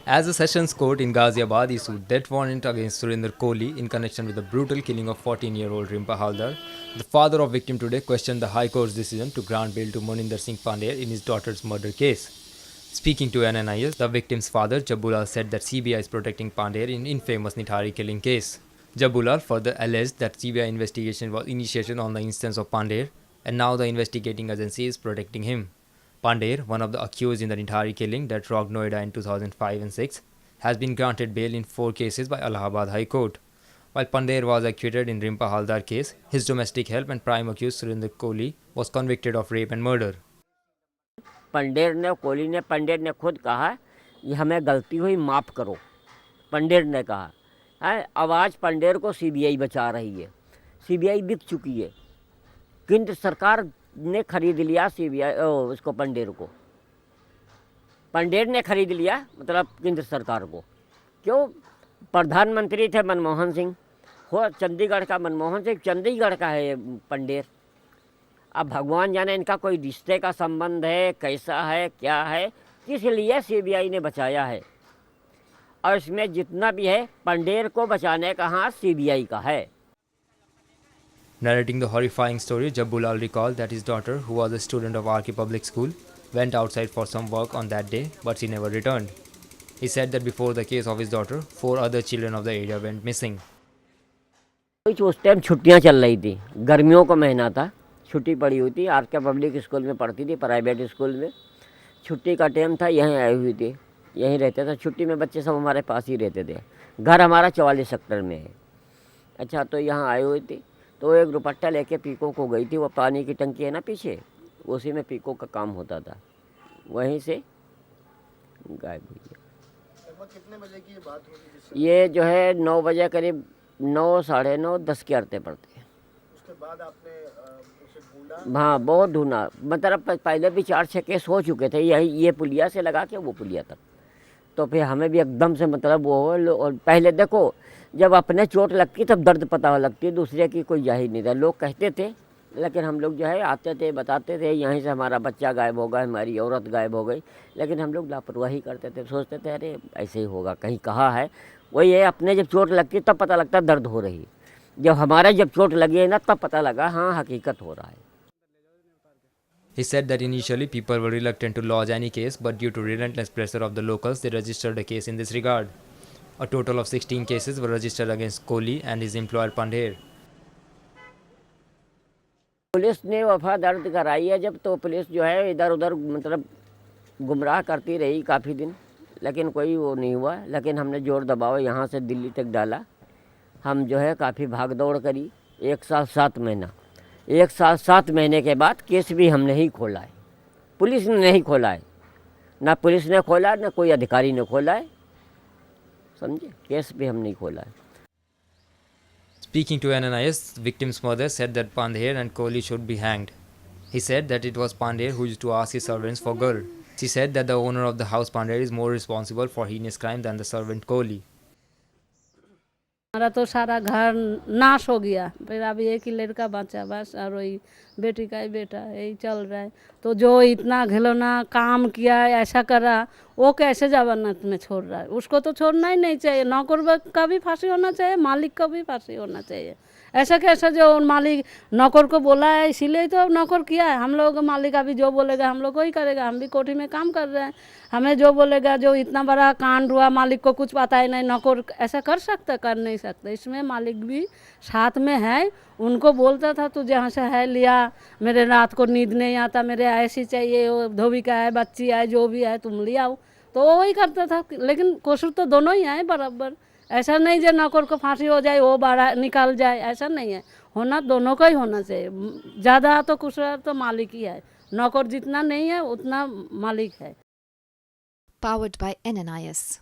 As the Sessions Court in Ghaziabad issued death warrant against Surinder Kohli in connection with the brutal killing of 14-year-old Rimpa Haldar, the father of victim today questioned the High Court's decision to grant bail to Moninder Singh Pandey in his daughter's murder case. Speaking to NNIS, the victim's father, Jabbulal, said that CBI is protecting Pandey in infamous Nithari killing case. Jabbulal further alleged that CBI investigation was initiated on the instance of Pandey, and now the investigating agency is protecting him. Pandey, one of the accused in the Nithari killing that rocked Noida in 2005 and 6, has been granted bail in 4 cases by Allahabad High Court. While Pandey was acquitted in Rimpa Haldar case, his domestic help and prime accused Surinder Kohli was convicted of rape and murder. Pander ने खुद कहा कि हमें गलती हुई माफ़ करो। पंडेर ने कहा है, आवाज़ पंडेर को सीबीआई बचा रही है। सीबीआई बिक चुकी है। केंद्र सरकार ने खरीद लिया सीबीआई उसको पंडेर को। पंडेर ने खरीद लिया मतलब केंद्र सरकार को। क्यों? प्रधानमंत्री थे मनमोहन सिंह, हो चंडीगढ़ का मनमोहन सिंह चंडीगढ़ का है पंडेर। अब भगवान जाने इनका कोई रिश्ते का संबंध है, कैसा है, क्या है, किस लिए सीबीआई ने बचाया है। और इसमें जितना भी है पंडेर को बचाने का हाथ सीबीआई का है। Narrating the horrifying story, Jabbulal recalled that his daughter, who was a student of RK Public School, went outside for some work on that day, but she never returned. He said that before the case of his daughter, 4 other children of the area went missing. उस time छुट्टियां चल रही थी, गर्मियों का महीना था, छुट्टी पड़ी हुई थी। RK पब्लिक स्कूल में पढ़ती थी, प्राइवेट स्कूल में। छुट्टी का टाइम था, यहीं आई हुई थी, यहीं रहते थे। छुट्टी में बच्चे सब हमारे पास ही रहते थे। घर हमारा 44 सेक्टर में है। अच्छा, तो यहाँ आई हुई थी, तो एक दुपट्टा लेके पीको को गई थी। वो पानी की टंकी है ना पीछे, उसी में पीको का काम होता था। वहीं से गायब हुई है। कितने बजे की बात होगी? ये जो है 9 बजे करीब, 9, साढ़े 9, 10 के अर्ते पड़ते हैं। उसके बाद आपने उसे ढूंढा? हाँ, बहुत ढूंढा। मतलब पहले भी 4-6 केस हो चुके थे, यही ये पुलिया से लगा के वो पुलिया तक। तो फिर हमें भी एकदम से मतलब वो और पहले देखो, जब अपने चोट लगती तब दर्द पता लगती, दूसरे की कोई जाहिर नहीं था। लोग कहते थे, लेकिन हम लोग जो है आते थे, बताते थे यहीं से हमारा बच्चा गायब हो गया, हमारी औरत गायब हो गई। लेकिन हम लोग लापरवाही करते थे, सोचते थे अरे ऐसे ही होगा, कहीं कहा है। वही है, अपने जब चोट लगती तब पता लगता दर्द हो रही। जब हमारा जब चोट लगी है ना, तब पता लगा हाँ हकीकत हो रहा है। He said that initially people were reluctant to lodge any case, but due to relentless pressure of the locals, they registered a case in this regard. A total of 16 cases were registered against Kohli and his employer Pandey. Police ने वफा दर्ज कराई है जब, तो police जो है इधर उधर मतलब गुमराह करती रही काफ़ी दिन, लेकिन कोई वो नहीं हुआ। लेकिन हमने जोर दबाव यहाँ से दिल्ली तक डाला। हम जो है काफ़ी भाग दौड़ करी। 1 साल 7 महीना, 1 साल 7 महीने के बाद केस भी हमने ही खोला है। पुलिस ने नहीं खोला है, ना पुलिस ने खोला, ना कोई अधिकारी ने खोला है, समझे। केस भी हम नहीं खोला है। Speaking to NNIS, victim's mother said that Pandey and Kohli should be hanged. He said that it was Pandey who used to ask his servants for girl. She said that the owner of the house Pandey is more responsible for heinous crime than the servant Kohli. हमारा तो सारा घर नाश हो गया, फिर अभी एक ही लड़का बचा बस, और वही बेटी का ही बेटा, यही चल रहा है। तो जो इतना घिलौना काम किया है, ऐसा करा, वो कैसे जमानत में छोड़ रहा है? उसको तो छोड़ना ही नहीं चाहिए। नौकर का भी फांसी होना चाहिए, मालिक का भी फांसी होना चाहिए। ऐसा कैसा जो मालिक नौकर को बोला है इसीलिए तो नौकर किया है। हम लोग मालिक अभी जो बोलेगा हम लोग को ही करेगा। हम भी कोठी में काम कर रहे हैं, हमें जो बोलेगा, जो इतना बड़ा कांड हुआ, मालिक को कुछ पता ही नहीं, नौकर ऐसा कर सकता, कर नहीं सकता। इसमें मालिक भी साथ में है। उनको बोलता था तू जहाँ से है लिया, मेरे रात को नींद नहीं आता, मेरे ऐसी चाहिए, वो धोबी का है, बच्ची है, जो भी है तुम ले आओ, तो वो वही करता था। लेकिन कसूर तो दोनों ही है बराबर। ऐसा नहीं जो नौकर को फांसी हो जाए वो बाहर निकल जाए, ऐसा नहीं है। होना दोनों का ही होना चाहिए। ज़्यादा तो कसूर तो मालिक ही है, नौकर जितना नहीं है उतना मालिक है। Powered by NNIS.